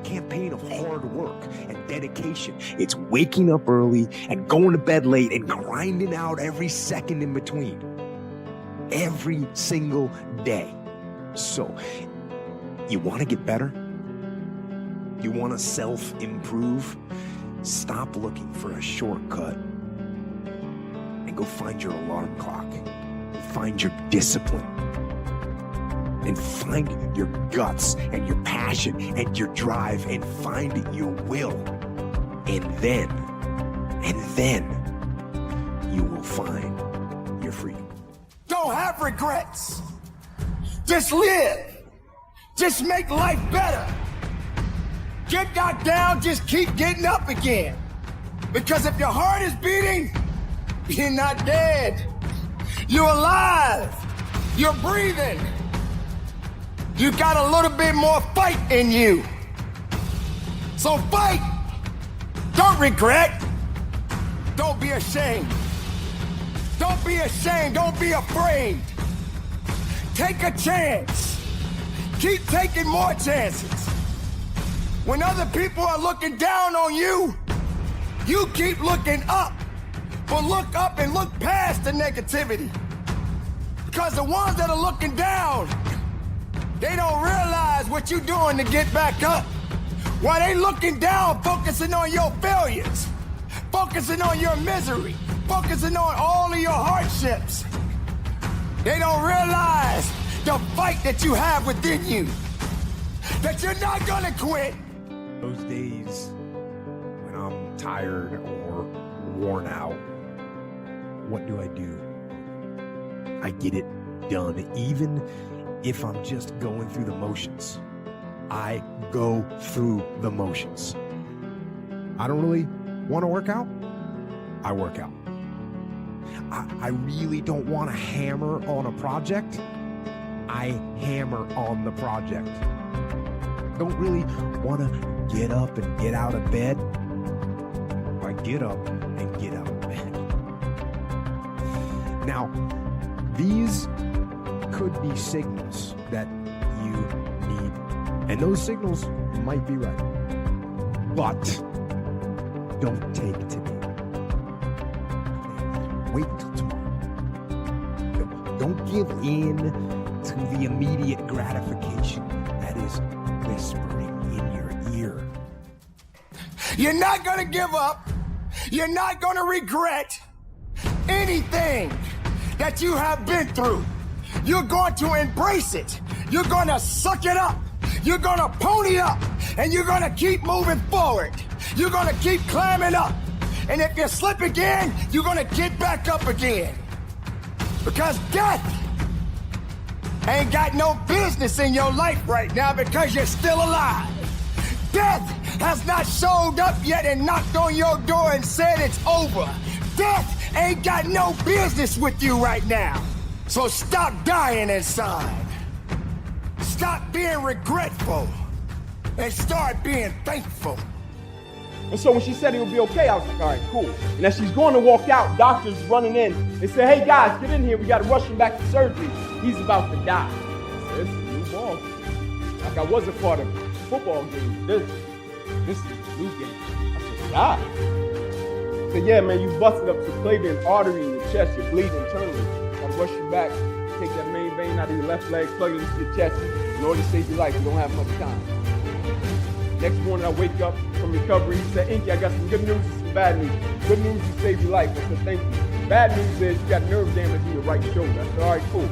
campaign of hard work and dedication. It's waking up early and going to bed late and grinding out every second in between. Every single day. So, you want to get better? You want to self-improve? Stop looking for a shortcut and go find your alarm clock. Find your discipline. And find your guts and your passion and your drive and find your will. And then you will find your freedom. Don't have regrets. Just live. Just make life better. Get knocked down, just keep getting up again. Because if your heart is beating, you're not dead. You're alive. You're breathing. You got a little bit more fight in you. So fight. Don't regret. Don't be ashamed. Don't be ashamed. Don't be afraid. Take a chance. Keep taking more chances. When other people are looking down on you, you keep looking up. But look up and look past the negativity. Because the ones that are looking down, they don't realize what you're doing to get back up. While they looking down, focusing on your failures, focusing on your misery, focusing on all of your hardships. They don't realize the fight that you have within you, that you're not gonna quit. Those days when I'm tired or worn out, what do? I get it done, even if I'm just going through the motions. I go through the motions. I don't really want to work out. I work out. I really don't want to hammer on a project. I hammer on the project. Don't really want to get up and get out of bed. I get up and get out of bed. Now, these could be signals that you need. And those signals might be right. But don't take it today. Wait until tomorrow. Don't give in to the immediate gratification that is whispering in your ear. You're not gonna give up. You're not gonna regret anything that you have been through. You're going to embrace it. You're gonna suck it up. You're gonna pony up. And you're gonna keep moving forward. You're gonna keep climbing up. And if you slip again, you're gonna get back up again. Because death ain't got no business in your life right now because you're still alive. Death has not showed up yet and knocked on your door and said it's over. Death ain't got no business with you right now. So stop dying inside. Stop being regretful and start being thankful. And so when she said it would be okay, I was like, all right, cool. And as she's going to walk out, doctors running in. They say, hey guys, get in here. We got to rush him back to surgery. He's about to die. I said, this is a new ball. Like I was a part of a football game. This is a new game. I said, die? I said, yeah, man, you busted up subclavian artery in your chest. You're bleeding internally. I'll rush you back, take that main vein out of your left leg, plug it into your chest. In order to save your life, you don't have much time. Next morning, I wake up from recovery. He said, Inky, I got some good news and some bad news. Good news, you saved your life. I said, thank you. Bad news is you got nerve damage in your right shoulder. I said, all right, cool.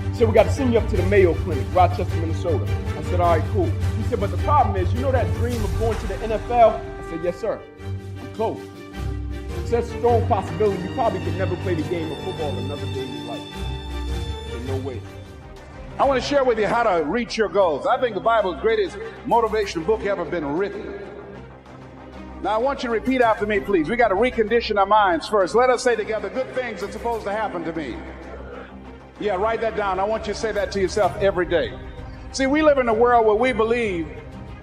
He said, we got to send you up to the Mayo Clinic, Rochester, Minnesota. I said, all right, cool. He said, but the problem is, you know that dream of going to the NFL? I said, yes, sir. I'm close. He said, strong possibility you probably could never play the game of football another day in your life. I said, no way. I want to share with you how to reach your goals. I think the Bible is the greatest motivational book ever been written. Now, I want you to repeat after me, please. We got to recondition our minds first. Let us say together, good things are supposed to happen to me. Yeah, write that down. I want you to say that to yourself every day. See, we live in a world where we believe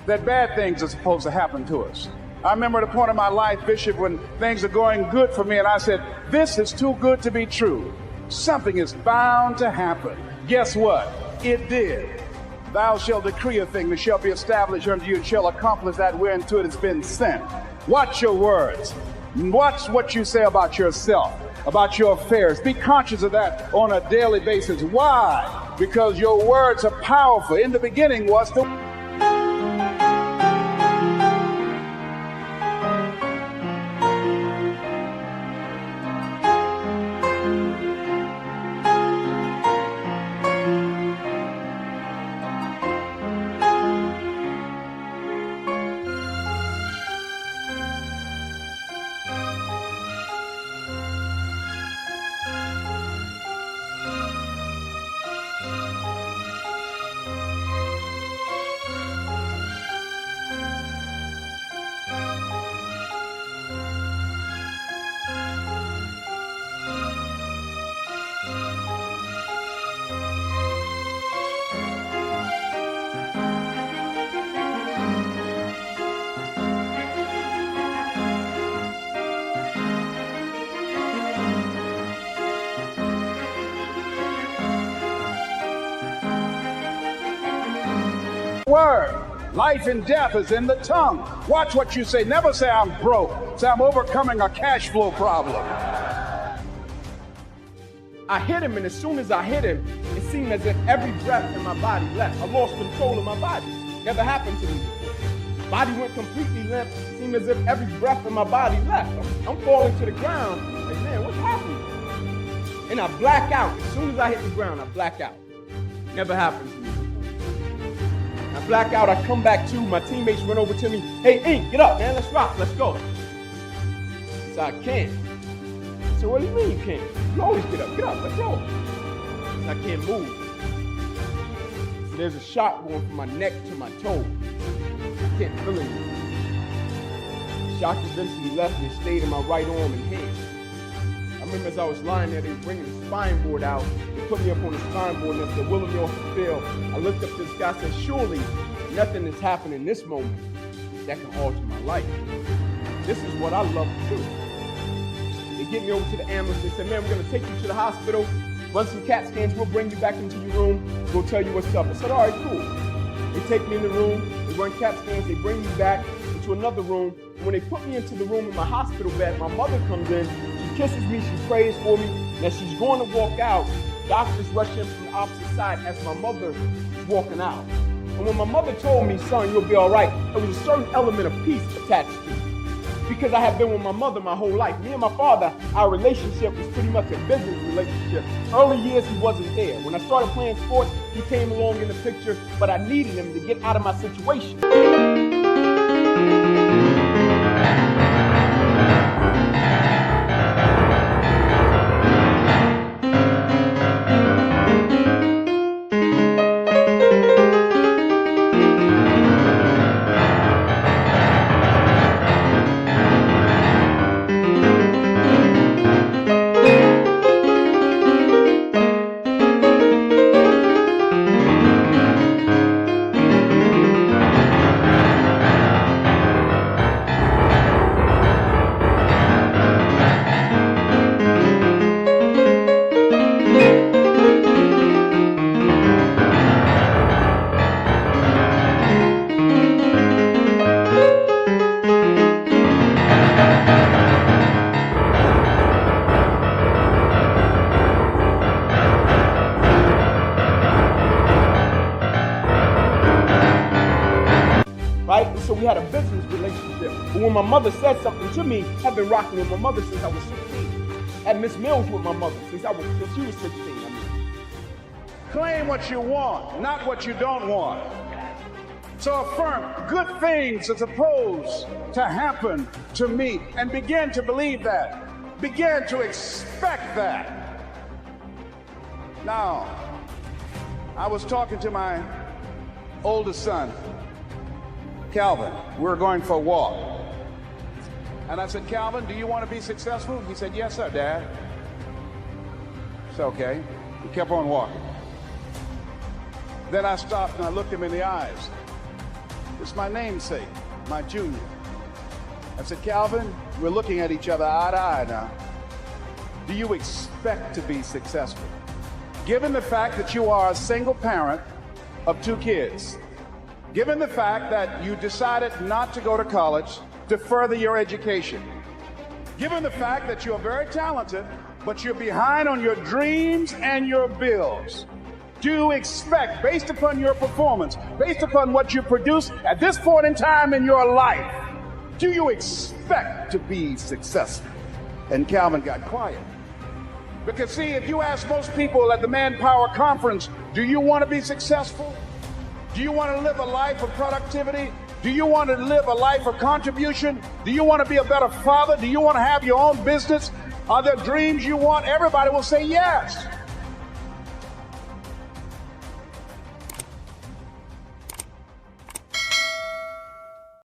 that bad things are supposed to happen to us. I remember at a point in my life, Bishop, when things are going good for me, and I said, this is too good to be true. Something is bound to happen. Guess what? It did. Thou shalt decree a thing that shall be established unto you and shall accomplish that whereunto it has been sent. Watch your words. Watch what you say about yourself, about your affairs. Be conscious of that on a daily basis. Why? Because your words are powerful. In the beginning was the word. Life and death is in the tongue. Watch what you say. Never say I'm broke. Say I'm overcoming a cash flow problem. I hit him, and as soon as I hit him, it seemed as if every breath in my body left. I lost control of my body. Never happened to me before. Body went completely limp. It seemed as if every breath in my body left. I'm falling to the ground. Like, man, what's happening? And I black out. As soon as I hit the ground, I black out. Never happened to me before. I black out. I come back to. My teammates run over to me. Hey, Ink, get up, man. Let's rock. Let's go. So I can't. I said, what do you mean you can't? You always get up. Get up. Let's go. So I can't move. So there's a shot going from my neck to my toe. I can't feel anything. The shock eventually left and stayed in my right arm and hand. I remember as I was lying there, they were bringing the spine board out. They put me up on the spine board and said, Willem, you're off the field. I looked up to the sky and said, surely nothing has happened in this moment that can alter my life. This is what I love to do. They get me over to the ambulance. They said, man, we're going to take you to the hospital, run some CAT scans. We'll bring you back into your room. We'll tell you what's up. I said, all right, cool. They take me in the room. They run CAT scans. They bring me back into another room. And when they put me into the room in my hospital bed, my mother comes in. She kisses me. She prays for me. And as she's going to walk out, doctors rush in from the opposite side as my mother is walking out. And when my mother told me, son, you'll be all right, there was a certain element of peace attached to it. Because I have been with my mother my whole life. Me and my father, our relationship was pretty much a business relationship. Early years, he wasn't there. When I started playing sports, he came along in the picture, but I needed him to get out of my situation. Right? So we had a business relationship. But when my mother said something to me, I've been rocking with my mother since I was 16. Had Miss Mills with my mother since she was 16. Claim what you want, not what you don't want. So affirm good things are supposed to happen to me and begin to believe that. Begin to expect that. Now, I was talking to my oldest son, Calvin. We were going for a walk. And I said, Calvin, do you want to be successful? He said, yes, sir, Dad. It's okay. We kept on walking. Then I stopped and I looked him in the eyes. It's my namesake, my junior. I said, Calvin, we're looking at each other eye to eye now. Do you expect to be successful? Given the fact that you are a single parent of 2 kids, given the fact that you decided not to go to college to further your education, given the fact that you're very talented, but you're behind on your dreams and your bills, do you expect, based upon your performance, based upon what you produce at this point in time in your life, do you expect to be successful? And Calvin got quiet. Because see, if you ask most people at the Manpower Conference, do you want to be successful? Do you want to live a life of productivity? Do you want to live a life of contribution? Do you want to be a better father? Do you want to have your own business? Are there dreams you want? Everybody will say yes.